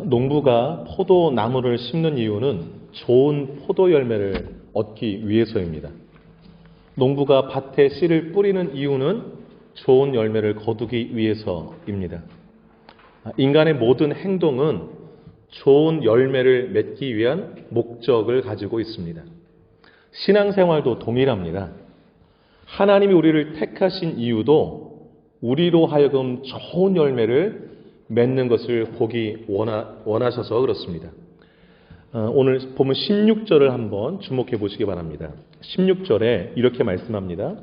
농부가 포도나무를 심는 이유는 좋은 포도 열매를 얻기 위해서입니다. 농부가 밭에 씨를 뿌리는 이유는 좋은 열매를 거두기 위해서입니다. 인간의 모든 행동은 좋은 열매를 맺기 위한 목적을 가지고 있습니다. 신앙생활도 동일합니다. 하나님이 우리를 택하신 이유도 우리로 하여금 좋은 열매를 맺는 것을 보기 원하셔서 그렇습니다. 오늘 보면 16절을 한번 주목해 보시기 바랍니다. 16절에 이렇게 말씀합니다.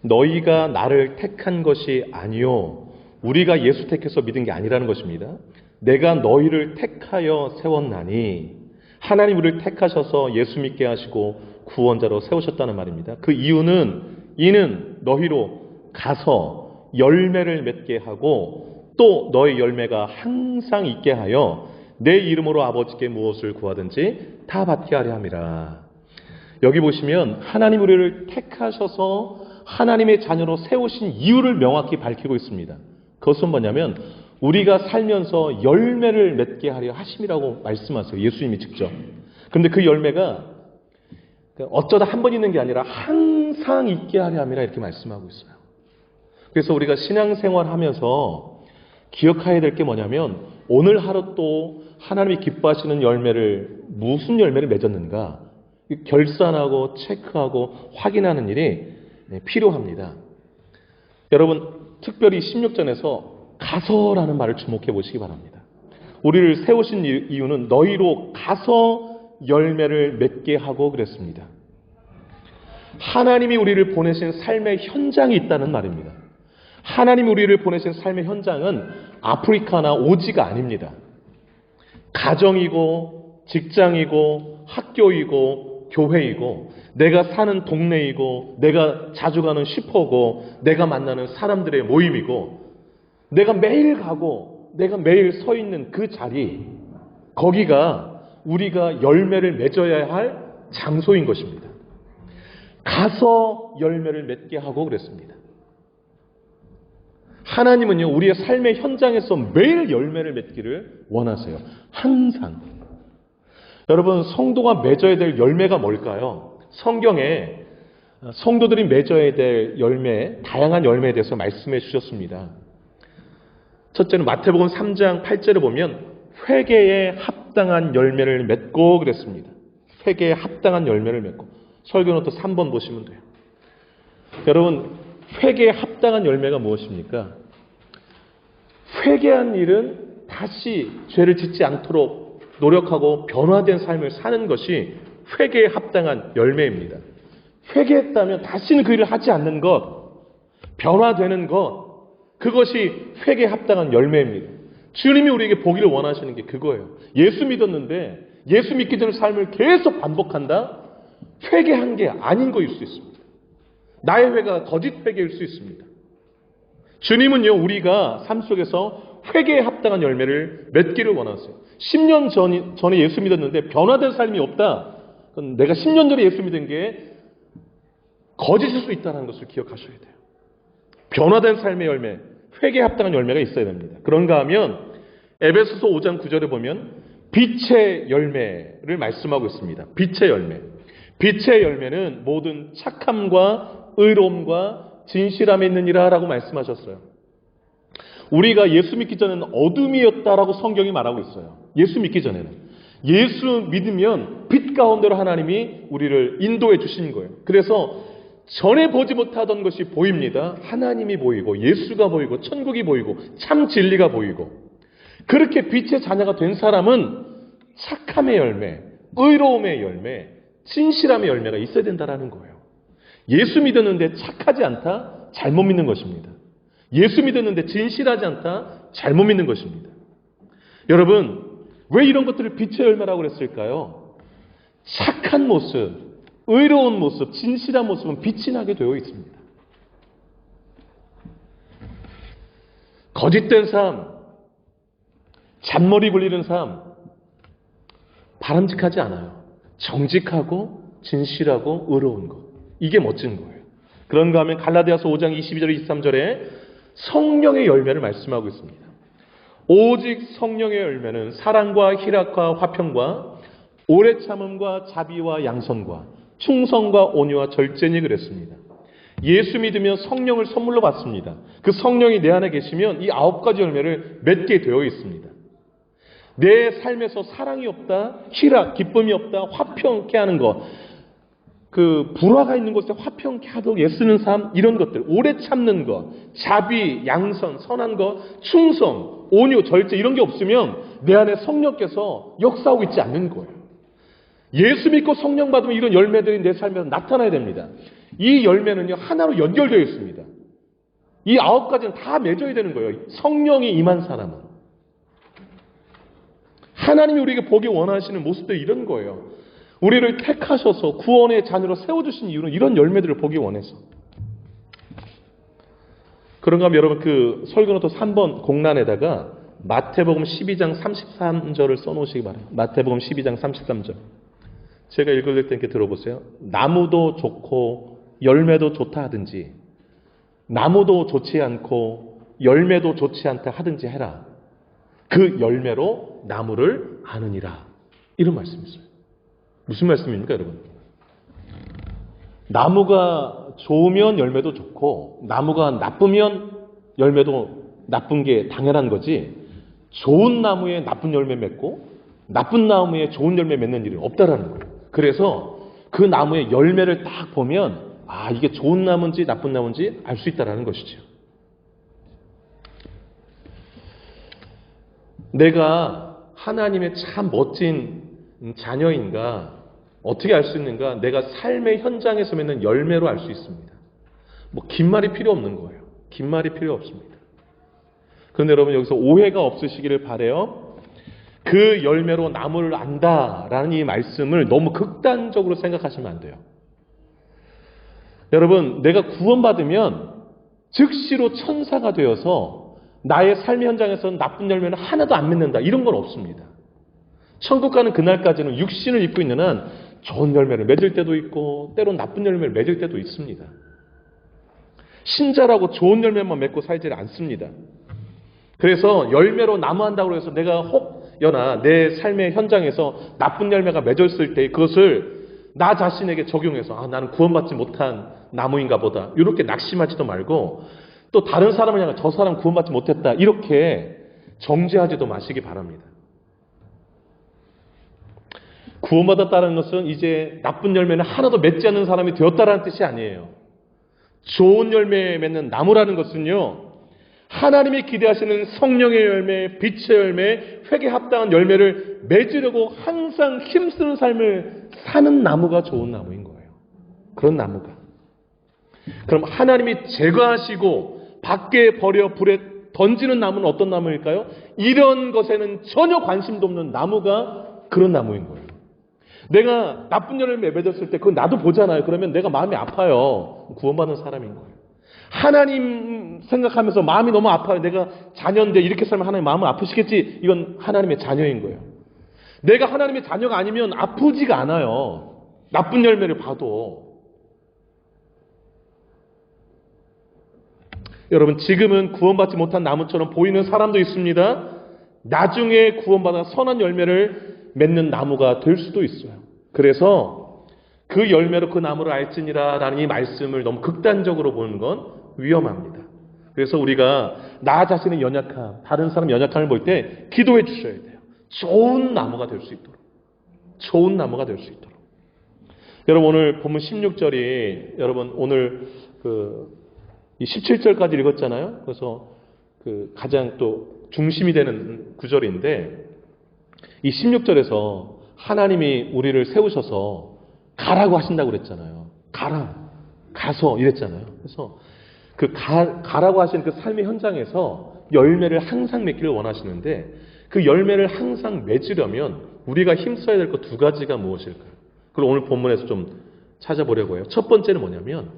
너희가 나를 택한 것이 아니요 우리가 예수 택해서 믿은 게 아니라는 것입니다. 내가 너희를 택하여 세웠나니 하나님 우리를 택하셔서 예수 믿게 하시고 구원자로 세우셨다는 말입니다. 그 이유는 너희로 가서 열매를 맺게 하고 또 너의 열매가 항상 있게 하여 내 이름으로 아버지께 무엇을 구하든지 다 받게 하려 함이라. 여기 보시면 하나님 우리를 택하셔서 하나님의 자녀로 세우신 이유를 명확히 밝히고 있습니다. 그것은 뭐냐면 우리가 살면서 열매를 맺게 하려 하심이라고 말씀하세요. 예수님이 직접. 그런데 그 열매가 어쩌다 한 번 있는 게 아니라 항상 있게 하려 함이라 이렇게 말씀하고 있어요. 그래서 우리가 신앙생활 하면서 기억해야 될 게 뭐냐면 오늘 하루 또 하나님이 기뻐하시는 열매를 무슨 열매를 맺었는가 결산하고 체크하고 확인하는 일이 필요합니다. 여러분 특별히 16절에서 가서라는 말을 주목해 보시기 바랍니다. 우리를 세우신 이유는 너희로 가서 열매를 맺게 하고 그랬습니다. 하나님이 우리를 보내신 삶의 현장이 있다는 말입니다. 하나님이 우리를 보내신 삶의 현장은 아프리카나 오지가 아닙니다. 가정이고 직장이고 학교이고 교회이고 내가 사는 동네이고 내가 자주 가는 슈퍼고 내가 만나는 사람들의 모임이고 내가 매일 가고 내가 매일 서 있는 그 자리 거기가 우리가 열매를 맺어야 할 장소인 것입니다. 가서 열매를 맺게 하고 그랬습니다. 하나님은요 우리의 삶의 현장에서 매일 열매를 맺기를 원하세요. 항상. 여러분 성도가 맺어야 될 열매가 뭘까요? 성경에 성도들이 맺어야 될 열매, 다양한 열매에 대해서 말씀해 주셨습니다. 첫째는 마태복음 3장 8절을 보면 회개에 합당한 열매를 맺고 그랬습니다. 회개에 합당한 열매를 맺고. 설교노트 3번 보시면 돼요. 여러분 회개에 합당한 열매가 무엇입니까? 회개한 일은 다시 죄를 짓지 않도록 노력하고 변화된 삶을 사는 것이 회개에 합당한 열매입니다. 회개했다면 다시는 그 일을 하지 않는 것, 변화되는 것, 그것이 회개에 합당한 열매입니다. 주님이 우리에게 보기를 원하시는 게 그거예요. 예수 믿었는데 예수 믿기 전의 삶을 계속 반복한다? 회개한 게 아닌 거일 수 있습니다. 나의 회개가 거짓 회개일 수 있습니다. 주님은요 우리가 삶 속에서 회개에 합당한 열매를 맺기를 원하세요. 10년 전에 예수 믿었는데 변화된 삶이 없다. 그건 내가 10년 전에 예수 믿은 게 거짓일 수 있다는 것을 기억하셔야 돼요. 변화된 삶의 열매, 회개에 합당한 열매가 있어야 됩니다. 그런가 하면 에베소서 5장 9절에 보면 빛의 열매를 말씀하고 있습니다. 빛의 열매. 빛의 열매는 모든 착함과 의로움과 진실함에 있느니라 라고 말씀하셨어요. 우리가 예수 믿기 전에는 어둠이었다라고 성경이 말하고 있어요. 예수 믿기 전에는. 예수 믿으면 빛 가운데로 하나님이 우리를 인도해 주신 거예요. 그래서 전에 보지 못하던 것이 보입니다. 하나님이 보이고 예수가 보이고 천국이 보이고 참 진리가 보이고 그렇게 빛의 자녀가 된 사람은 착함의 열매, 의로움의 열매, 진실함의 열매가 있어야 된다는 거예요. 예수 믿었는데 착하지 않다? 잘못 믿는 것입니다. 예수 믿었는데 진실하지 않다? 잘못 믿는 것입니다. 여러분, 왜 이런 것들을 빛의 열매라고 그랬을까요? 착한 모습, 의로운 모습, 진실한 모습은 빛이 나게 되어 있습니다. 거짓된 삶, 잔머리 굴리는 삶, 바람직하지 않아요. 정직하고 진실하고 의로운 것. 이게 멋진 거예요. 그런가 하면 갈라디아서 5장 22절 23절에 성령의 열매를 말씀하고 있습니다. 오직 성령의 열매는 사랑과 희락과 화평과 오래 참음과 자비와 양선과 충성과 온유와 절제니 그랬습니다. 예수 믿으면 성령을 선물로 받습니다. 그 성령이 내 안에 계시면 이 9가지 열매를 맺게 되어 있습니다. 내 삶에서 사랑이 없다, 희락, 기쁨이 없다, 화평케 하는 것, 그 불화가 있는 곳에 화평케 하도록 애쓰는 삶, 이런 것들, 오래 참는 것, 자비, 양선, 선한 것, 충성, 온유, 절제, 이런 게 없으면 내 안에 성령께서 역사하고 있지 않는 거예요. 예수 믿고 성령 받으면 이런 열매들이 내 삶에서 나타나야 됩니다. 이 열매는요, 하나로 연결되어 있습니다. 이 9가지는 다 맺어야 되는 거예요. 성령이 임한 사람은. 하나님이 우리에게 보기 원하시는 모습들이 이런 거예요. 우리를 택하셔서 구원의 자녀로 세워주신 이유는 이런 열매들을 보기 원해서. 그런가 하면 여러분 그 설교노트 3번 공란에다가 마태복음 12장 33절을 써놓으시기 바랍니다. 마태복음 12장 33절. 제가 읽을 때 이렇게 들어보세요. 나무도 좋고 열매도 좋다 하든지 나무도 좋지 않고 열매도 좋지 않다 하든지 해라. 그 열매로 나무를 아느니라. 이런 말씀이 있어요. 무슨 말씀입니까, 여러분? 나무가 좋으면 열매도 좋고 나무가 나쁘면 열매도 나쁜 게 당연한 거지, 좋은 나무에 나쁜 열매 맺고 나쁜 나무에 좋은 열매 맺는 일은 없다라는 거예요. 그래서 그 나무의 열매를 딱 보면 아, 이게 좋은 나무인지 나쁜 나무인지 알 수 있다라는 것이죠. 내가 하나님의 참 멋진 자녀인가 어떻게 알 수 있는가? 내가 삶의 현장에서 맺는 열매로 알 수 있습니다. 뭐 긴 말이 필요 없는 거예요. 긴 말이 필요 없습니다. 그런데 여러분 여기서 오해가 없으시기를 바라요. 그 열매로 나무를 안다라는 이 말씀을 너무 극단적으로 생각하시면 안 돼요. 여러분, 내가 구원받으면 즉시로 천사가 되어서 나의 삶의 현장에서는 나쁜 열매는 하나도 안 맺는다. 이런 건 없습니다. 천국 가는 그날까지는 육신을 입고 있는 한 좋은 열매를 맺을 때도 있고 때론 나쁜 열매를 맺을 때도 있습니다. 신자라고 좋은 열매만 맺고 살지 않습니다. 그래서 열매로 나무한다고 해서 내가 혹여나 내 삶의 현장에서 나쁜 열매가 맺었을 때 그것을 나 자신에게 적용해서 아, 나는 구원받지 못한 나무인가 보다 이렇게 낙심하지도 말고 또 다른 사람을 향해 저 사람 구원받지 못했다 이렇게 정죄하지도 마시기 바랍니다. 구원받았다는 것은 이제 나쁜 열매는 하나도 맺지 않는 사람이 되었다라는 뜻이 아니에요. 좋은 열매 맺는 나무라는 것은요, 하나님이 기대하시는 성령의 열매, 빛의 열매, 회개에 합당한 열매를 맺으려고 항상 힘쓰는 삶을 사는 나무가 좋은 나무인 거예요. 그런 나무가. 그럼 하나님이 제거하시고 밖에 버려 불에 던지는 나무는 어떤 나무일까요? 이런 것에는 전혀 관심도 없는 나무가 그런 나무인 거예요. 내가 나쁜 열매 맺었을 때 그건 나도 보잖아요. 그러면 내가 마음이 아파요. 구원받은 사람인 거예요. 하나님 생각하면서 마음이 너무 아파요. 내가 자녀인데 이렇게 살면 하나님 마음은 아프시겠지. 이건 하나님의 자녀인 거예요. 내가 하나님의 자녀가 아니면 아프지가 않아요. 나쁜 열매를 봐도. 여러분, 지금은 구원받지 못한 나무처럼 보이는 사람도 있습니다. 나중에 구원받아 선한 열매를 맺는 나무가 될 수도 있어요. 그래서 그 열매로 그 나무를 알지니라 라는 이 말씀을 너무 극단적으로 보는 건 위험합니다. 그래서 우리가 나 자신의 연약함, 다른 사람 연약함을 볼 때 기도해 주셔야 돼요. 좋은 나무가 될 수 있도록. 좋은 나무가 될 수 있도록. 여러분, 오늘 본문 16절이 여러분 오늘 이 17절까지 읽었잖아요. 그래서 가장 또 중심이 되는 구절인데 이 16절에서 하나님이 우리를 세우셔서 가라고 하신다고 그랬잖아요. 가서 이랬잖아요. 그래서 가라고 하신 그 삶의 현장에서 열매를 항상 맺기를 원하시는데 그 열매를 항상 맺으려면 우리가 힘써야 될 것 두 가지가 무엇일까요? 그걸 오늘 본문에서 좀 찾아보려고 해요. 첫 번째는 뭐냐면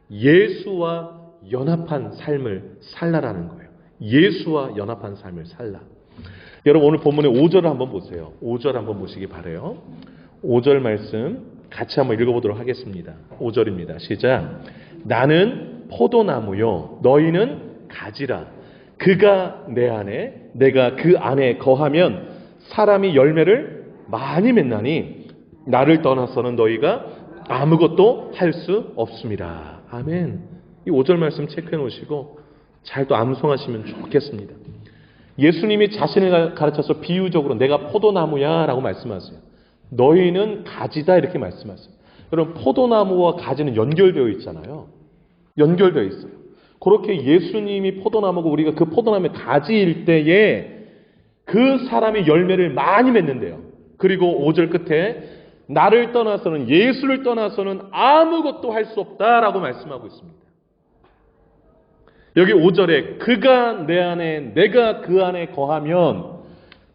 예수와 연합한 삶을 살라라는 거예요. 예수와 연합한 삶을 살라. 여러분 오늘 본문의 5절을 한번 보세요. 5절 한번 보시기 바라요. 5절 말씀 같이 한번 읽어보도록 하겠습니다. 5절입니다. 시작. 나는 포도나무요 너희는 가지라. 그가 내 안에 내가 그 안에 거하면 사람이 열매를 많이 맺나니 나를 떠나서는 너희가 아무것도 할 수 없습니다. 아멘. 이 5절 말씀 체크해 놓으시고 잘 또 암송하시면 좋겠습니다. 예수님이 자신을 가르쳐서 비유적으로 내가 포도나무야 라고 말씀하세요. 너희는 가지다 이렇게 말씀하세요. 여러분 포도나무와 가지는 연결되어 있잖아요. 연결되어 있어요. 그렇게 예수님이 포도나무고 우리가 그 포도나무의 가지일 때에 그 사람이 열매를 많이 맺는데요. 그리고 5절 끝에 나를 떠나서는 예수를 떠나서는 아무것도 할 수 없다라고 말씀하고 있습니다. 여기 5절에 그가 내 안에 내가 그 안에 거하면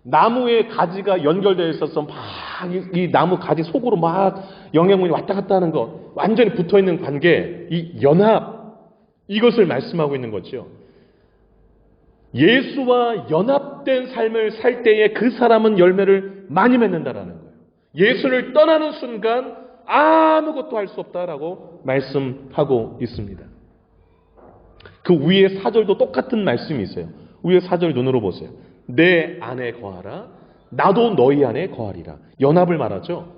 나무의 가지가 연결되어 있어서 막 이 나무 가지 속으로 막 영양분이 왔다 갔다 하는 것 완전히 붙어있는 관계 이 연합 이것을 말씀하고 있는 거죠. 예수와 연합된 삶을 살 때에 그 사람은 열매를 많이 맺는다라는 거예요. 예수를 떠나는 순간 아무것도 할 수 없다라고 말씀하고 있습니다. 그 위에 4절도 똑같은 말씀이 있어요. 위에 4절 눈으로 보세요. 내 안에 거하라. 나도 너희 안에 거하리라. 연합을 말하죠.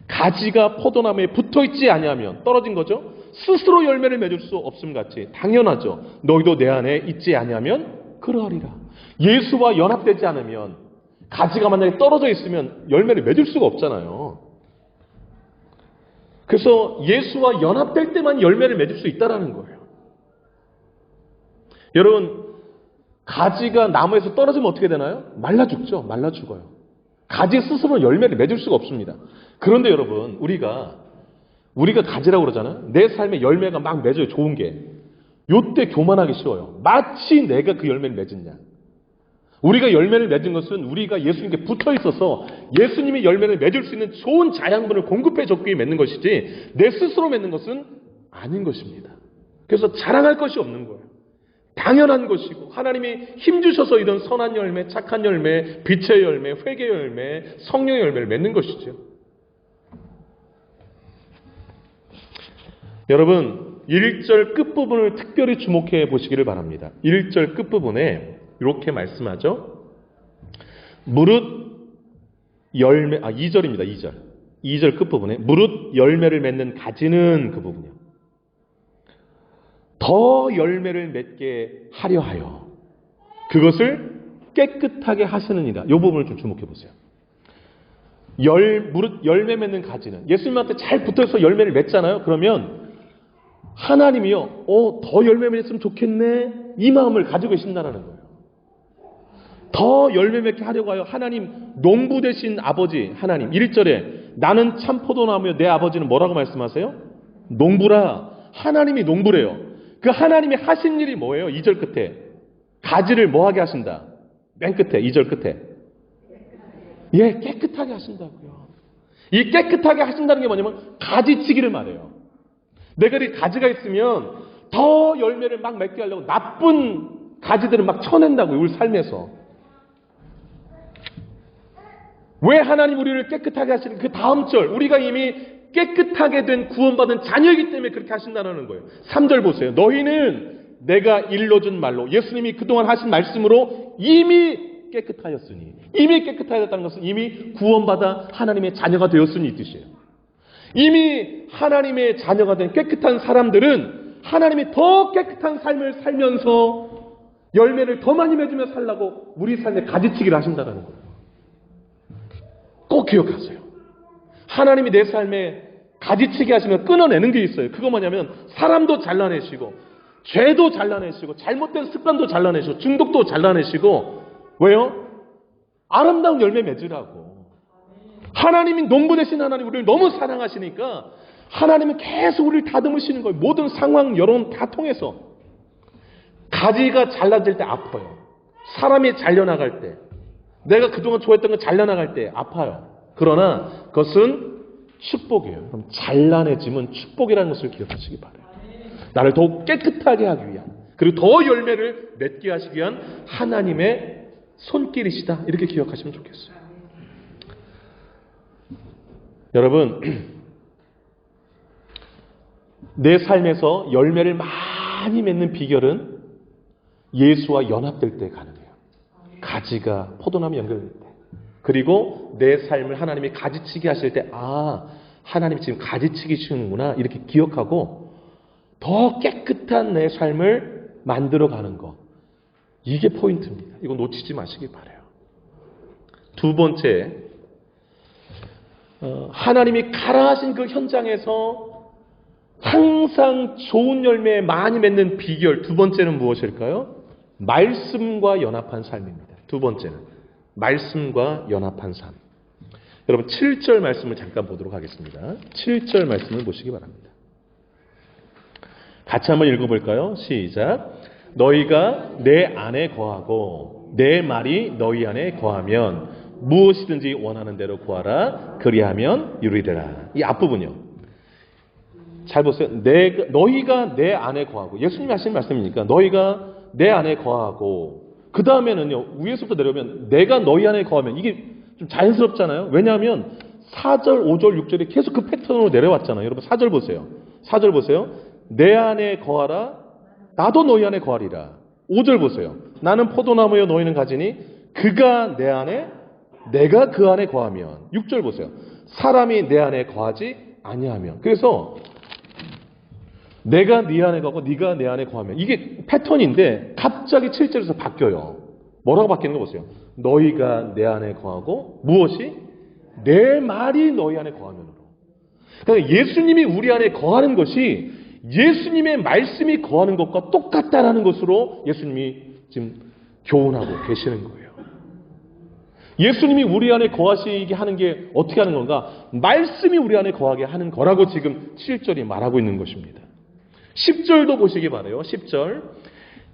가지가 포도나무에 붙어있지 아니하면 떨어진 거죠. 스스로 열매를 맺을 수 없음 같이 당연하죠. 너희도 내 안에 있지 아니하면 그러하리라. 예수와 연합되지 않으면 가지가 만약에 떨어져 있으면 열매를 맺을 수가 없잖아요. 그래서 예수와 연합될 때만 열매를 맺을 수 있다는 거예요. 여러분 가지가 나무에서 떨어지면 어떻게 되나요? 말라 죽죠. 말라 죽어요. 가지 스스로 열매를 맺을 수가 없습니다. 그런데 여러분 우리가 가지라고 그러잖아요. 내 삶에 열매가 막 맺어요. 좋은 게. 요때 교만하기 쉬워요. 마치 내가 그 열매를 맺었냐. 우리가 열매를 맺은 것은 우리가 예수님께 붙어 있어서 예수님이 열매를 맺을 수 있는 좋은 자양분을 공급해 줬기 위해 맺는 것이지 내 스스로 맺는 것은 아닌 것입니다. 그래서 자랑할 것이 없는 거예요. 당연한 것이고 하나님이 힘주셔서 이런 선한 열매, 착한 열매, 빛의 열매, 회개의 열매, 성령의 열매를 맺는 것이죠. 여러분 1절 끝부분을 특별히 주목해 보시기를 바랍니다. 1절 끝부분에 이렇게 말씀하죠. 무릇 열매 2절입니다. 2절 끝부분에 무릇 열매를 맺는 가지는 그 부분이요. 더 열매를 맺게 하려 하여 그것을 깨끗하게 하시느니라. 이 부분을 좀 주목해 보세요. 무릇 열매 맺는 가지는 예수님한테 잘 붙어서 열매를 맺잖아요. 그러면 하나님이요. 더 열매 맺으면 좋겠네. 이 마음을 가지고 계신다는 거예요. 더 열매 맺게 하려고 하여 하나님 농부 되신 아버지 하나님 1절에 나는 참 포도나무여 내 아버지는 뭐라고 말씀하세요? 농부라. 하나님이 농부래요. 그 하나님이 하신 일이 뭐예요? 2절 끝에 가지를 뭐하게 하신다? 맨 끝에 2절 끝에 예, 깨끗하게 하신다고요. 이 깨끗하게 하신다는 게 뭐냐면 가지치기를 말해요. 내가 이 가지가 있으면 더 열매를 막 맺게 하려고 나쁜 가지들을 막 쳐낸다고요. 우리 삶에서. 왜 하나님 우리를 깨끗하게 하시는 그 다음 절 우리가 이미 깨끗하게 된 구원받은 자녀이기 때문에 그렇게 하신다는 거예요. 3절 보세요. 너희는 내가 일러준 말로 예수님이 그동안 하신 말씀으로 이미 깨끗하였으니 이미 깨끗하였다는 것은 이미 구원받아 하나님의 자녀가 되었으니 이 뜻이에요. 이미 하나님의 자녀가 된 깨끗한 사람들은 하나님이 더 깨끗한 삶을 살면서 열매를 더 많이 맺으며 살라고 우리 삶에 가지치기를 하신다는 거예요. 꼭 기억하세요. 하나님이 내 삶에 가지치기 하시면 끊어내는 게 있어요. 그거 뭐냐면 사람도 잘라내시고 죄도 잘라내시고 잘못된 습관도 잘라내시고 중독도 잘라내시고 왜요? 아름다운 열매 맺으라고. 하나님이 농부 되신 하나님 우리를 너무 사랑하시니까 하나님은 계속 우리를 다듬으시는 거예요. 모든 상황 여론 다 통해서. 가지가 잘라질 때 아파요. 사람이 잘려나갈 때 내가 그동안 좋아했던 거 잘려나갈 때 아파요. 그러나 그것은 축복이에요. 그럼 잘라내짐은 축복이라는 것을 기억하시기 바라요. 나를 더욱 깨끗하게 하기 위한 그리고 더 열매를 맺게 하시기 위한 하나님의 손길이시다. 이렇게 기억하시면 좋겠어요. 여러분 내 삶에서 열매를 많이 맺는 비결은 예수와 연합될 때 가능해요. 가지가 포도나무에 연결될 때. 그리고 내 삶을 하나님이 가지치기 하실 때, 하나님이 지금 가지치기 주는구나 이렇게 기억하고 더 깨끗한 내 삶을 만들어가는 것. 이게 포인트입니다. 이거 놓치지 마시기 바라요. 두 번째, 하나님이 가라 하신 그 현장에서 항상 좋은 열매 많이 맺는 비결 두 번째는 무엇일까요? 말씀과 연합한 삶입니다. 두 번째는 말씀과 연합한 삶. 여러분 7절 말씀을 잠깐 보도록 하겠습니다. 7절 말씀을 보시기 바랍니다. 같이 한번 읽어볼까요? 시작. 너희가 내 안에 거하고 내 말이 너희 안에 거하면 무엇이든지 원하는 대로 구하라. 그리하면 이루리라. 이 앞부분이요. 잘 보세요. 너희가 내 안에 거하고, 예수님이 하신 말씀이니까 너희가 내 안에 거하고, 그 다음에는요, 위에서부터 내려오면 내가 너희 안에 거하면, 이게 좀 자연스럽잖아요. 왜냐하면 4절, 5절, 6절이 계속 그 패턴으로 내려왔잖아요. 여러분 4절 보세요. 4절 보세요. 내 안에 거하라. 나도 너희 안에 거하리라. 5절 보세요. 나는 포도나무여 너희는 가지니 그가 내 안에 내가 그 안에 거하면. 6절 보세요. 사람이 내 안에 거하지 아니하면. 그래서 내가 네 안에 거하고 네가 내 안에 거하면. 이게 패턴인데 갑자기 7절에서 바뀌어요. 뭐라고 바뀌는 거 보세요. 너희가 내 안에 거하고 무엇이? 내 말이 너희 안에 거하면으로. 그러니까 예수님이 우리 안에 거하는 것이 예수님의 말씀이 거하는 것과 똑같다라는 것으로 예수님이 지금 교훈하고 계시는 거예요. 예수님이 우리 안에 거하시게 하는 게 어떻게 하는 건가? 말씀이 우리 안에 거하게 하는 거라고 지금 7절이 말하고 있는 것입니다. 10절도 보시기 바라요. 10절.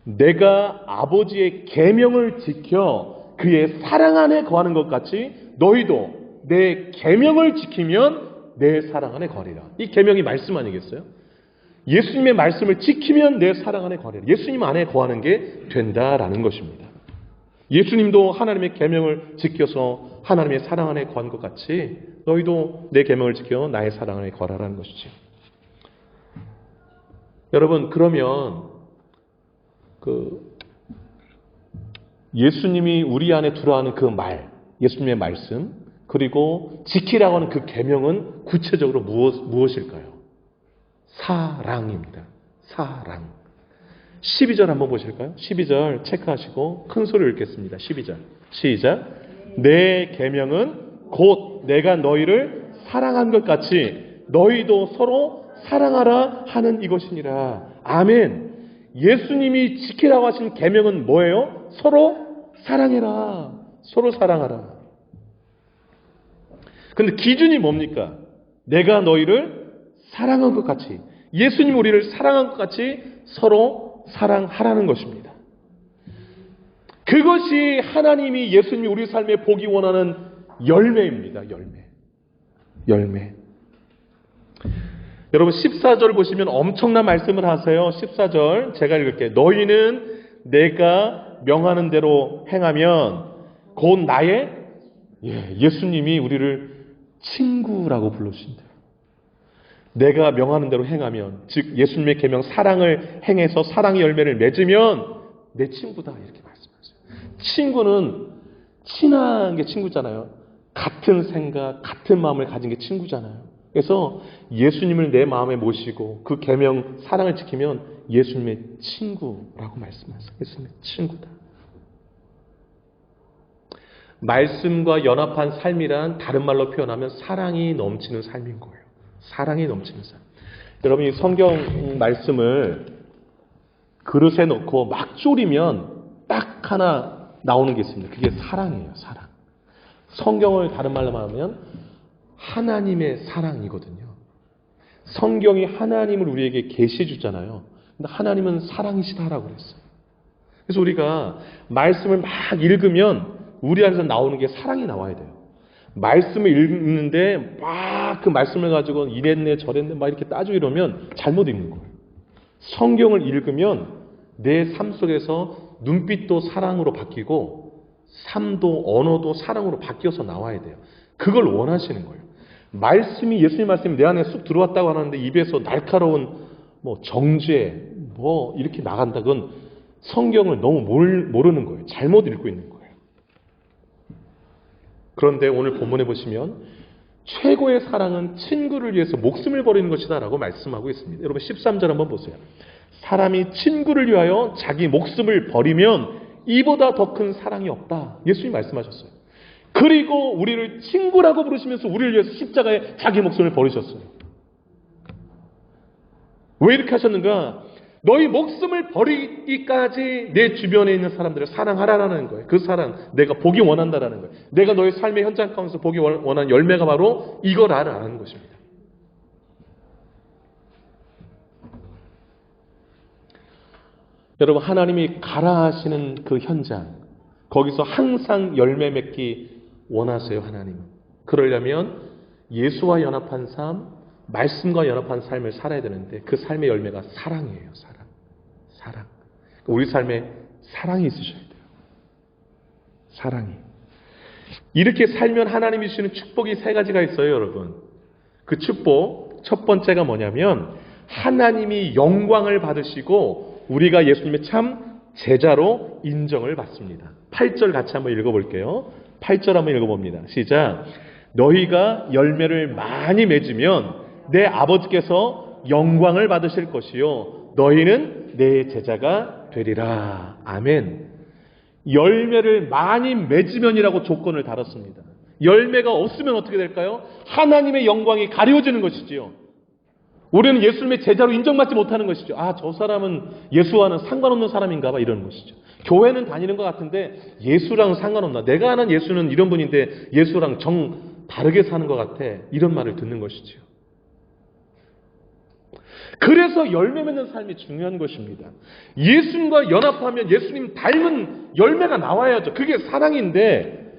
내가 아버지의 계명을 지켜 그의 사랑 안에 거하는 것 같이 너희도 내 계명을 지키면 내 사랑 안에 거하리라. 이 계명이 말씀 아니겠어요? 예수님의 말씀을 지키면 내 사랑 안에 거하리라. 예수님 안에 거하는 게 된다라는 것입니다. 예수님도 하나님의 계명을 지켜서 하나님의 사랑 안에 거한 것 같이 너희도 내 계명을 지켜 나의 사랑 안에 거하라는 것이죠. 여러분, 그러면 예수님이 우리 안에 들어가는 그 말, 예수님의 말씀, 그리고 지키라고 하는 그 계명은 구체적으로 무엇일까요? 사랑입니다. 사랑. 12절 한번 보실까요? 12절 체크하시고 큰 소리로 읽겠습니다. 12절. 시작. 내 계명은 곧 내가 너희를 사랑한 것 같이 너희도 서로 사랑하라 하는 이것이니라. 아멘. 예수님이 지키라고 하신 계명은 뭐예요? 서로 사랑해라. 서로 사랑하라. 근데 기준이 뭡니까? 내가 너희를 사랑한 것 같이, 예수님 우리를 사랑한 것 같이 서로 사랑하라는 것입니다. 그것이 하나님이 예수님이 우리 삶에 보기 원하는 열매입니다. 열매. 여러분 14절 보시면 엄청난 말씀을 하세요. 14절 제가 읽을게요. 너희는 내가 명하는 대로 행하면 곧 나의, 예수님이 우리를 친구라고 불러주신대요. 내가 명하는 대로 행하면, 즉 예수님의 계명 사랑을 행해서 사랑의 열매를 맺으면 내 친구다 이렇게 말씀하세요. 친구는 친한 게 친구잖아요. 같은 생각, 같은 마음을 가진 게 친구잖아요. 그래서 예수님을 내 마음에 모시고 그 계명 사랑을 지키면 예수님의 친구라고 말씀하세요. 예수님의 친구다. 말씀과 연합한 삶이란 다른 말로 표현하면 사랑이 넘치는 삶인 거예요. 사랑이 넘치는 삶. 여러분 이 성경 말씀을 그릇에 넣고 막 졸이면 딱 하나 나오는 게 있습니다. 그게 사랑이에요. 사랑. 성경을 다른 말로 말하면 하나님의 사랑이거든요. 성경이 하나님을 우리에게 계시해 주잖아요. 근데 하나님은 사랑이시다라고 그랬어요. 그래서 우리가 말씀을 막 읽으면 우리 안에서 나오는 게 사랑이 나와야 돼요. 말씀을 읽는데 막 그 말씀을 가지고 이랬네 저랬네 막 이렇게 따지고 이러면 잘못 읽는 거예요. 성경을 읽으면 내 삶 속에서 눈빛도 사랑으로 바뀌고 삶도 언어도 사랑으로 바뀌어서 나와야 돼요. 그걸 원하시는 거예요. 말씀이, 예수님 말씀이 내 안에 쑥 들어왔다고 하는데 입에서 날카로운 정죄 이렇게 나간다. 그건 성경을 너무 모르는 거예요. 잘못 읽고 있는 거예요. 그런데 오늘 본문에 보시면 최고의 사랑은 친구를 위해서 목숨을 버리는 것이다 라고 말씀하고 있습니다. 여러분 13절 한번 보세요. 사람이 친구를 위하여 자기 목숨을 버리면 이보다 더 큰 사랑이 없다. 예수님이 말씀하셨어요. 그리고 우리를 친구라고 부르시면서 우리를 위해서 십자가에 자기 목숨을 버리셨어요. 왜 이렇게 하셨는가? 너희 목숨을 버리기까지 내 주변에 있는 사람들을 사랑하라는 거예요. 그 사랑, 내가 보기 원한다라는 거예요. 내가 너의 삶의 현장 가운데서 보기 원하는 열매가 바로 이거라는 것입니다. 여러분, 하나님이 가라 하시는 그 현장, 거기서 항상 열매 맺기 원하세요, 하나님은. 그러려면 예수와 연합한 삶, 말씀과 연합한 삶을 살아야 되는데 그 삶의 열매가 사랑이에요. 사랑. 우리 삶에 사랑이 있으셔야 돼요. 사랑이. 이렇게 살면 하나님이 주시는 축복이 세 가지가 있어요, 여러분. 그 축복 첫 번째가 뭐냐면 하나님이 영광을 받으시고 우리가 예수님의 참 제자로 인정을 받습니다. 8절 같이 한번 읽어볼게요. 8절 한번 읽어봅니다. 시작. 너희가 열매를 많이 맺으면 내 아버지께서 영광을 받으실 것이요 너희는 내 제자가 되리라. 아멘. 열매를 많이 맺으면이라고 조건을 달았습니다. 열매가 없으면 어떻게 될까요? 하나님의 영광이 가려지는 것이지요. 우리는 예수님의 제자로 인정받지 못하는 것이죠. 아, 저 사람은 예수와는 상관없는 사람인가 봐, 이러는 것이죠. 교회는 다니는 것 같은데 예수랑 상관없나? 내가 아는 예수는 이런 분인데 예수랑 정 다르게 사는 것 같아. 이런 말을 듣는 것이죠. 그래서 열매 맺는 삶이 중요한 것입니다. 예수님과 연합하면 예수님 닮은 열매가 나와야죠. 그게 사랑인데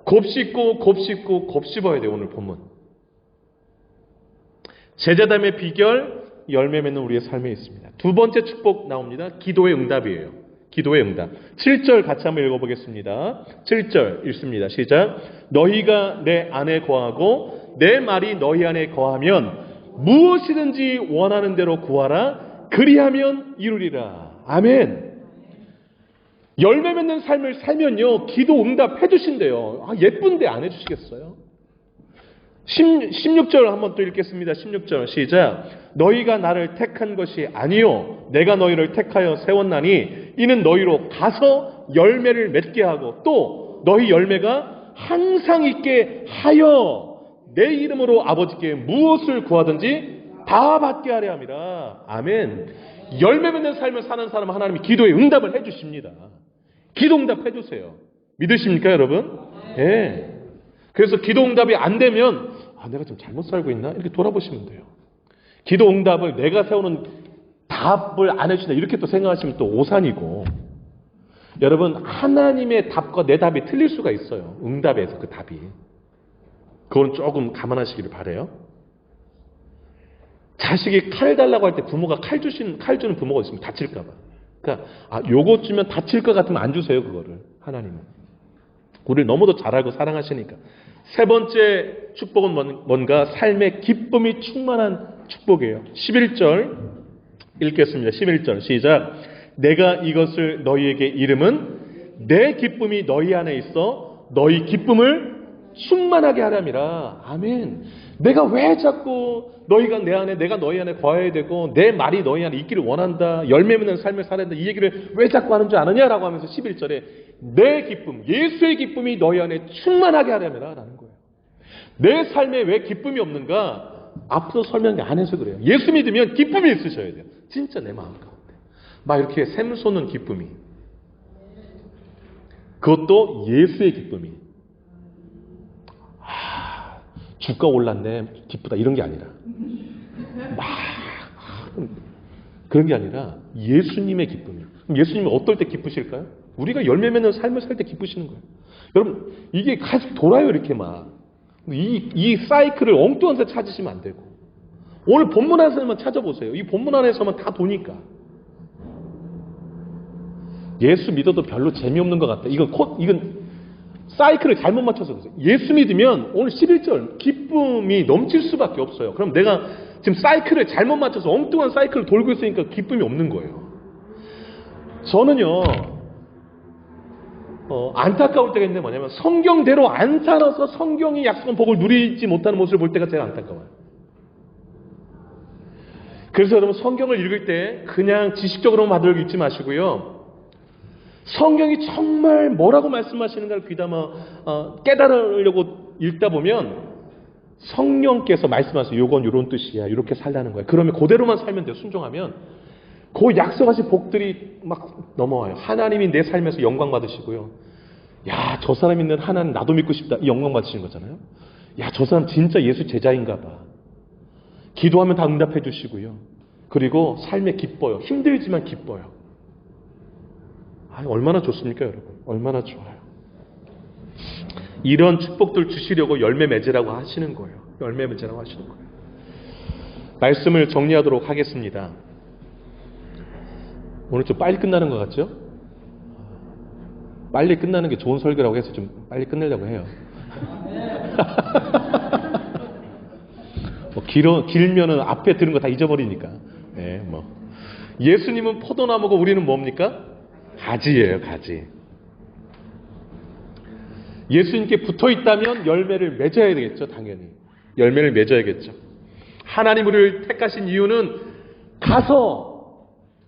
곱씹고 곱씹어야 돼요. 오늘 본문. 제자됨의 비결, 열매 맺는 우리의 삶에 있습니다. 두 번째 축복 나옵니다. 기도의 응답이에요. 기도의 응답. 7절 같이 한번 읽어보겠습니다. 7절 읽습니다. 시작. 너희가 내 안에 거하고 내 말이 너희 안에 거하면 무엇이든지 원하는 대로 구하라. 그리하면 이루리라. 아멘. 열매 맺는 삶을 살면요 기도 응답해 주신대요. 아, 예쁜데 안 해주시겠어요? 16절 한번 또 읽겠습니다. 16절 시작. 너희가 나를 택한 것이 아니요 내가 너희를 택하여 세웠나니 이는 너희로 가서 열매를 맺게 하고 또 너희 열매가 항상 있게 하여 내 이름으로 아버지께 무엇을 구하든지 다 받게 하려 함이라. 아멘. 열매 맺는 삶을 사는 사람은 하나님이 기도에 응답을 해 주십니다. 기도 응답 해 주세요. 믿으십니까, 여러분? 네. 그래서 기도 응답이 안 되면 내가 좀 잘못 살고 있나? 이렇게 돌아보시면 돼요. 기도 응답을 내가 세우는 답을 안 해주신다 이렇게 또 생각하시면 또 오산이고, 여러분 하나님의 답과 내 답이 틀릴 수가 있어요. 응답에서 그 답이. 그건 조금 감안하시기를 바라요. 자식이 칼 달라고 할 때 부모가 칼 주는 부모가 있으면 다칠까 봐. 그러니까 요거 주면 다칠 것 같으면 안 주세요. 그거를. 하나님은 우리를 너무도 잘 알고 사랑하시니까. 세 번째 축복은 뭔가 삶의 기쁨이 충만한 축복이에요. 11절 읽겠습니다. 11절 시작. 내가 이것을 너희에게 이름은 내 기쁨이 너희 안에 있어 너희 기쁨을 충만하게 하람이라. 아멘. 내가 왜 자꾸 너희가 내 안에 내가 너희 안에 거해야 되고 내 말이 너희 안에 있기를 원한다. 열매 맺는 삶을 살아야 된다. 이 얘기를 왜 자꾸 하는 줄 아느냐라고 하면서 11절에 내 기쁨, 예수의 기쁨이 너희 안에 충만하게 하람이라 라는 거예요. 내 삶에 왜 기쁨이 없는가? 앞서 설명 안 해서 그래요. 예수 믿으면 기쁨이 있으셔야 돼요. 진짜 내 마음 가운데. 막 이렇게 샘솟는 기쁨이. 그것도 예수의 기쁨이. 주가 올랐네 기쁘다 이런 게 아니라 그런 게 아니라 예수님의 기쁨이요. 그럼 예수님은 어떨 때 기쁘실까요? 우리가 열매 맺는 삶을 살 때 기쁘시는 거예요. 여러분 이게 계속 돌아요. 이렇게 막 이 사이클을 엉뚱한 데 찾으시면 안 되고 오늘 본문 안에서만 찾아보세요. 이 본문 안에서만 다 보니까 예수 믿어도 별로 재미없는 것 같다. 이건 사이클을 잘못 맞춰서 그래요. 예수 믿으면 오늘 11절 기쁨이 넘칠 수밖에 없어요. 그럼 내가 지금 사이클을 잘못 맞춰서 엉뚱한 사이클을 돌고 있으니까 기쁨이 없는 거예요. 저는요, 안타까울 때가 있는데 뭐냐면 성경대로 안 살아서 성경이 약속한 복을 누리지 못하는 모습을 볼 때가 제일 안타까워요. 그래서 여러분 성경을 읽을 때 그냥 지식적으로만 받으려고 읽지 마시고요. 성경이 정말 뭐라고 말씀하시는가를 귀담아 깨달으려고 읽다 보면 성령께서 말씀하세요. 요건 요런 뜻이야. 이렇게 살라는 거야. 그러면 그대로만 살면 돼요. 순종하면. 그 약속하신 복들이 막 넘어와요. 하나님이 내 삶에서 영광 받으시고요. 야, 저 사람 있는 하나님 나도 믿고 싶다. 이 영광 받으시는 거잖아요. 야, 저 사람 진짜 예수 제자인가 봐. 기도하면 다 응답해 주시고요. 그리고 삶에 기뻐요. 힘들지만 기뻐요. 얼마나 좋습니까, 여러분? 얼마나 좋아요. 이런 축복들 주시려고 열매 맺으라고 하시는 거예요. 열매 맺으라고 하시는 거예요. 말씀을 정리하도록 하겠습니다. 오늘 좀 빨리 끝나는 것 같죠? 빨리 끝나는 게 좋은 설교라고 해서 좀 빨리 끝내려고 해요. 길면은 앞에 들은 거 다 잊어버리니까. 네, 예수님은 포도나무고 우리는 뭡니까? 가지예요, 가지. 예수님께 붙어 있다면 열매를 맺어야 되겠죠, 당연히. 열매를 맺어야겠죠. 하나님 우리를 택하신 이유는 가서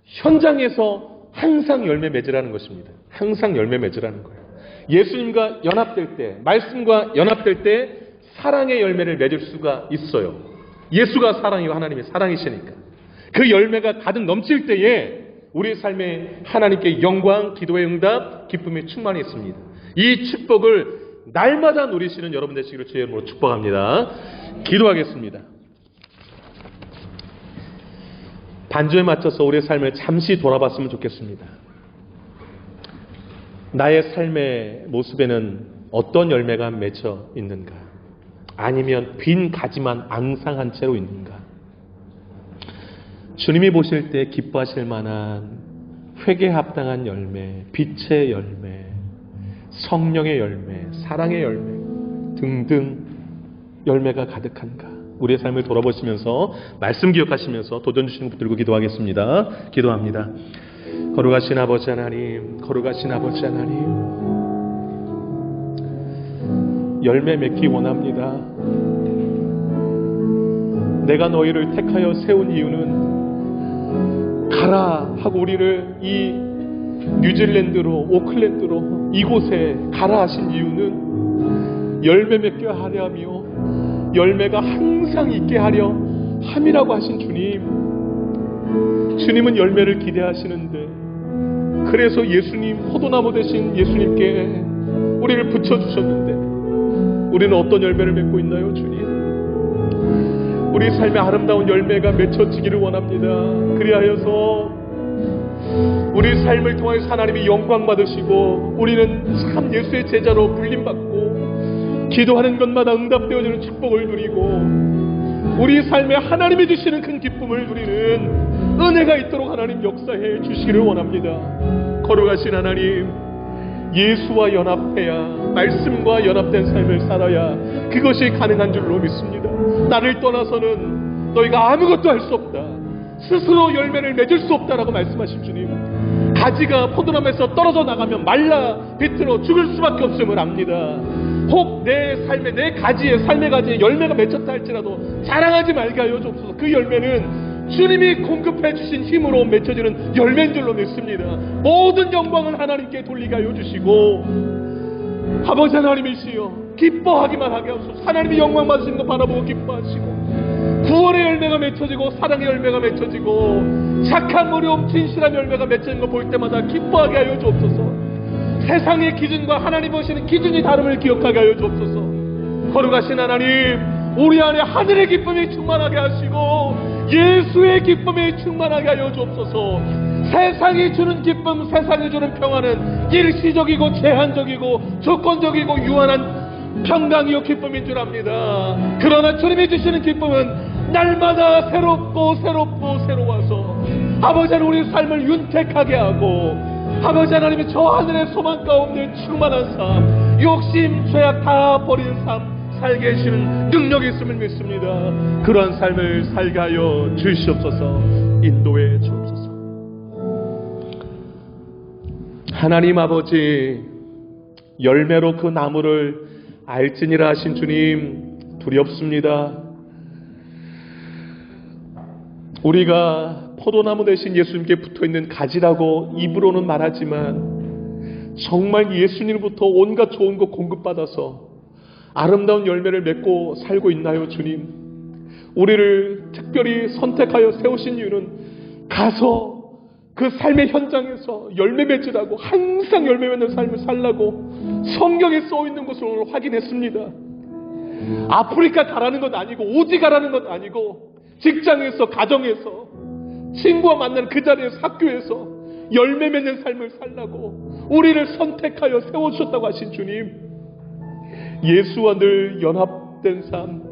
현장에서 항상 열매 맺으라는 것입니다. 항상 열매 맺으라는 거예요. 예수님과 연합될 때, 말씀과 연합될 때 사랑의 열매를 맺을 수가 있어요. 예수가 사랑이고 하나님이 사랑이시니까. 그 열매가 가득 넘칠 때에 우리 삶에 하나님께 영광, 기도의 응답, 기쁨이 충만히 있습니다. 이 축복을 날마다 누리시는 여러분 되시기를 주의 이름으로 축복합니다. 기도하겠습니다. 반주에 맞춰서 우리의 삶을 잠시 돌아봤으면 좋겠습니다. 나의 삶의 모습에는 어떤 열매가 맺혀 있는가? 아니면 빈 가지만 앙상한 채로 있는가? 주님이 보실 때 기뻐하실 만한 회개에 합당한 열매, 빛의 열매, 성령의 열매, 사랑의 열매 등등 열매가 가득한가? 우리의 삶을 돌아보시면서 말씀 기억하시면서 도전 주시는 것 들고 기도하겠습니다. 기도합니다. 거룩하신 아버지 하나님, 거룩하신 아버지 하나님, 열매 맺기 원합니다. 내가 너희를 택하여 세운 이유는 가라 하고 우리를 이 뉴질랜드로, 오클랜드로 이곳에 가라 하신 이유는 열매 맺게 하려 하며 열매가 항상 있게 하려 함이라고 하신 주님, 주님은 열매를 기대하시는데 그래서 예수님, 포도나무 되신 예수님께 우리를 붙여주셨는데 우리는 어떤 열매를 맺고 있나요, 주님? 우리 삶의 아름다운 열매가 맺혀지기를 원합니다. 그리하여서 우리 삶을 통하여 하나님이 영광 받으시고 우리는 참 예수의 제자로 불림받고 기도하는 것마다 응답되어지는 축복을 누리고 우리 삶에 하나님이 주시는 큰 기쁨을 누리는 은혜가 있도록 하나님 역사해 주시기를 원합니다. 거룩하신 하나님, 예수와 연합해야, 말씀과 연합된 삶을 살아야 그것이 가능한 줄로 믿습니다. 나를 떠나서는 너희가 아무것도 할 수 없다, 스스로 열매를 맺을 수 없다라고 말씀하신 주님, 가지가 포도나무에서 떨어져 나가면 말라 비틀어 죽을 수밖에 없음을 압니다. 혹 내 삶에, 내 가지에, 삶의 가지에 열매가 맺혔다 할지라도 자랑하지 말게 하여 주옵소서. 그 열매는 주님이 공급해 주신 힘으로 맺혀지는 열매인 줄로 믿습니다. 모든 영광은 하나님께 돌리게 하여 주시고 아버지 하나님이시여 기뻐하기만 하게 하소서. 하나님이 영광 받으시는 거 바라보고 기뻐하시고 구원의 열매가 맺혀지고 사랑의 열매가 맺혀지고 착한 어려움, 진실한 열매가 맺히는 거 볼 때마다 기뻐하게 하여 주옵소서. 세상의 기준과 하나님 보시는 기준이 다름을 기억하게 하여 주옵소서. 거룩하신 하나님, 우리 안에 하늘의 기쁨이 충만하게 하시고 예수의 기쁨이 충만하게 하여 주옵소서. 세상이 주는 기쁨, 세상이 주는 평화는 일시적이고 제한적이고 조건적이고 유한한 평강이요 기쁨인 줄 압니다. 그러나 주님이 주시는 기쁨은 날마다 새롭고 새로워서 아버지 하나님 우리 삶을 윤택하게 하고 아버지 하나님이 저 하늘의 소망 가운데 충만한 삶, 욕심, 죄악 다 버린 삶 살게 해주시는 능력이 있음을 믿습니다. 그러한 삶을 살게 하여 주시옵소서. 인도해 주옵소서. 하나님 아버지, 열매로 그 나무를 알지니라 하신 주님, 두렵습니다. 우리가 포도나무 대신 예수님께 붙어있는 가지라고 입으로는 말하지만 정말 예수님으로부터 온갖 좋은 것 공급받아서 아름다운 열매를 맺고 살고 있나요, 주님? 우리를 특별히 선택하여 세우신 이유는 가서 그 삶의 현장에서 열매 맺으라고, 항상 열매 맺는 삶을 살라고 성경에 써있는 것을 오늘 확인했습니다. 아프리카 가라는 것 아니고, 오지 가라는 것 아니고, 직장에서, 가정에서, 친구와 만나는 그 자리에서, 학교에서 열매 맺는 삶을 살라고 우리를 선택하여 세워주셨다고 하신 주님, 예수와 늘 연합된 삶,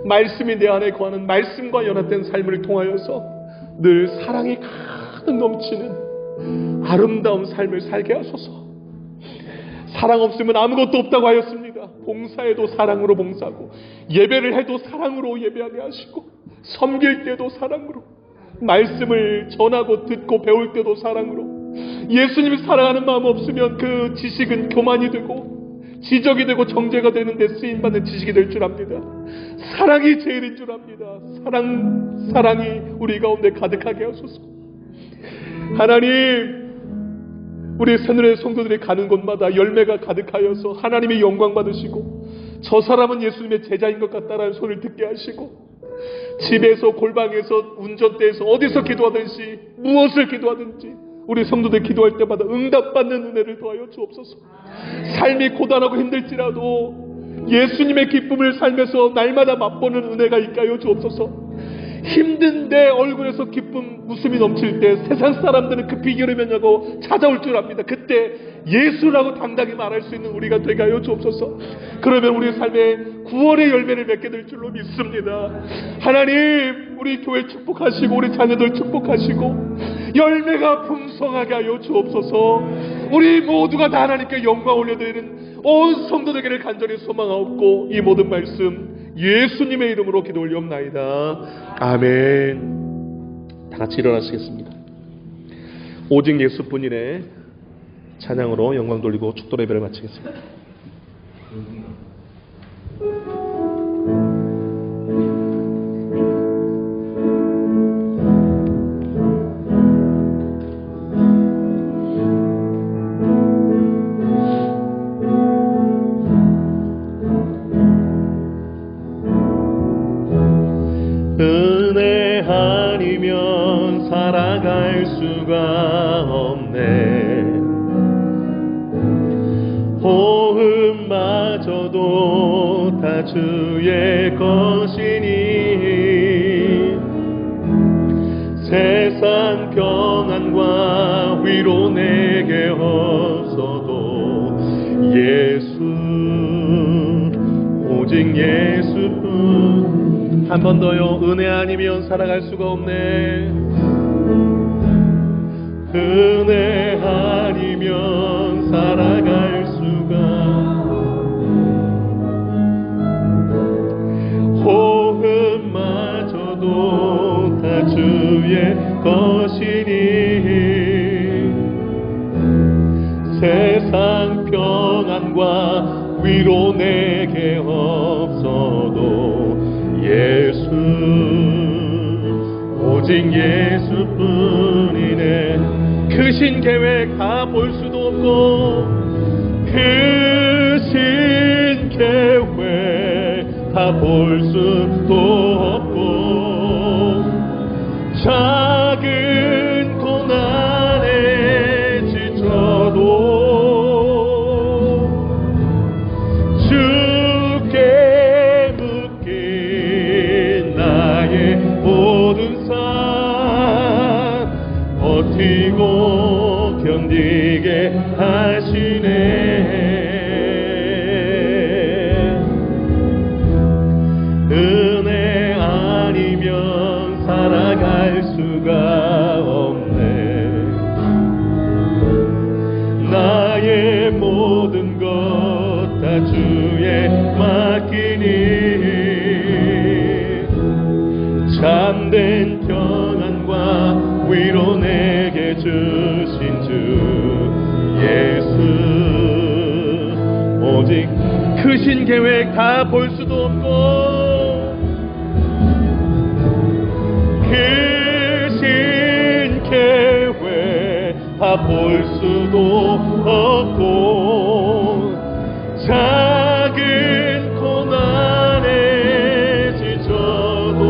말씀이 내 안에 거하는 말씀과 연합된 삶을 통하여서 늘 사랑이 가득 넘치는 아름다운 삶을 살게 하소서. 사랑 없으면 아무것도 없다고 하였습니다. 봉사해도 사랑으로 봉사하고, 예배를 해도 사랑으로 예배하게 하시고, 섬길 때도 사랑으로, 말씀을 전하고 듣고 배울 때도 사랑으로. 예수님을 사랑하는 마음 없으면 그 지식은 교만이 되고 지적이 되고 정죄가 되는데 쓰임받는 지식이 될 줄 압니다. 사랑이 제일인 줄 압니다. 사랑이 우리 가운데 가득하게 하소서. 하나님, 우리 새누리의 성도들이 가는 곳마다 열매가 가득하여서 하나님의 영광 받으시고, 저 사람은 예수님의 제자인 것 같다라는 소리를 듣게 하시고, 집에서, 골방에서, 운전대에서, 어디서 기도하든지, 무엇을 기도하든지 우리 성도들 기도할 때마다 응답받는 은혜를 더하여 주옵소서. 삶이 고단하고 힘들지라도 예수님의 기쁨을 살면서 날마다 맛보는 은혜가 있게 하여 주옵소서. 힘든데 얼굴에서 기쁨, 웃음이 넘칠 때 세상 사람들은 급히 이러면냐고 찾아올 줄 압니다. 그때 예수라고 당당히 말할 수 있는 우리가 되게 하여 주옵소서. 그러면 우리 삶에 구원의 열매를 맺게 될 줄로 믿습니다. 하나님, 우리 교회 축복하시고 우리 자녀들 축복하시고 열매가 풍성하게 하여 주옵소서. 우리 모두가 다 하나님께 영광 올려드리는 온 성도되기를 간절히 소망하옵고, 이 모든 말씀 예수님의 이름으로 기도 올리옵나이다. 아멘. 다 같이 일어나시겠습니다. 오직 예수뿐이네 찬양으로 영광 돌리고 축도 예배를 마치겠습니다. 은혜 아니면 살아갈 수가 없네. 호흡마저도 다 주의 것이니 세상 평안과 위로 내게 없어도 예수, 오직 예수뿐. 한 번 더요. 은혜 아니면 살아갈 수가 없네. 은혜 아니면 살아갈 수가. 호흡마저도 다 주의 것이니 세상 평안과 위로 내게 없어도 예수, 오직 예수뿐이네. 크신 계획 다 볼 수도 없고, 크신 계획 다 볼 수도 없고, 작은 고난에 지쳐도 모든 삶 버티고 견디게 하시네. 은혜 아니면 살아갈 수가 없네. 나의 모든 것 다 주에 맡기니 참된 평안과 위로 내게 주신 주 크신 계획 다 볼 수도 없고 크신 계획 다 볼 수도 없고 작은 고난에 지쳐도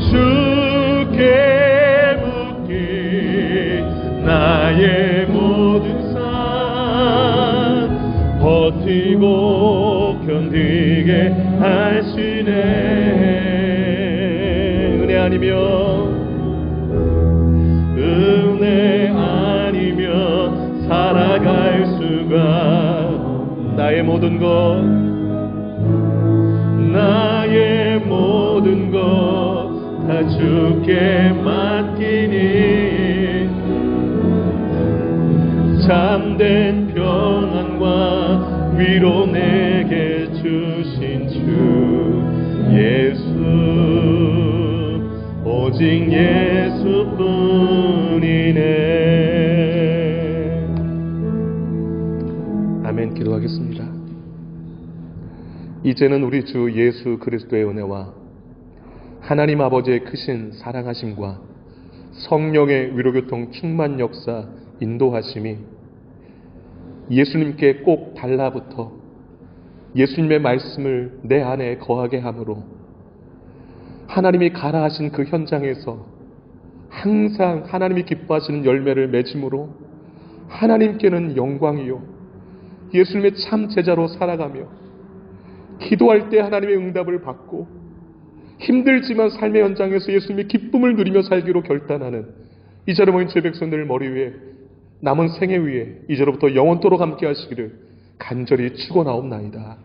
주께 묻기 나의 모든 삶 버티고 견디게 하시네. 은혜 아니면 살아갈 수가 나의 모든 것 다 주께 맡기니 참된 평안과 위로 내게 주신 주 예수 오직 예수뿐이네. 아멘. 기도하겠습니다. 이제는 우리 주 예수 그리스도의 은혜와 하나님 아버지의 크신 사랑하심과 성령의 위로교통 충만 역사 인도하심이 예수님께 꼭 달라붙어 예수님의 말씀을 내 안에 거하게 함으로 하나님이 가라 하신 그 현장에서 항상 하나님이 기뻐하시는 열매를 맺음으로 하나님께는 영광이요 예수님의 참 제자로 살아가며 기도할 때 하나님의 응답을 받고 힘들지만 삶의 현장에서 예수님의 기쁨을 누리며 살기로 결단하는 이 자리에 모인 제 백성들 머리 위에 남은 생애 위에 이제로부터 영원토록 함께 하시기를 간절히 축원하옵나이다.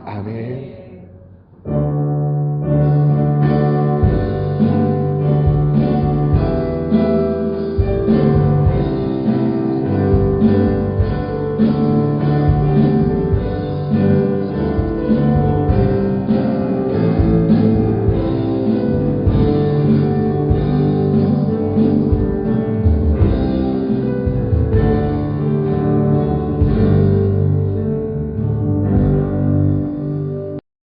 아멘.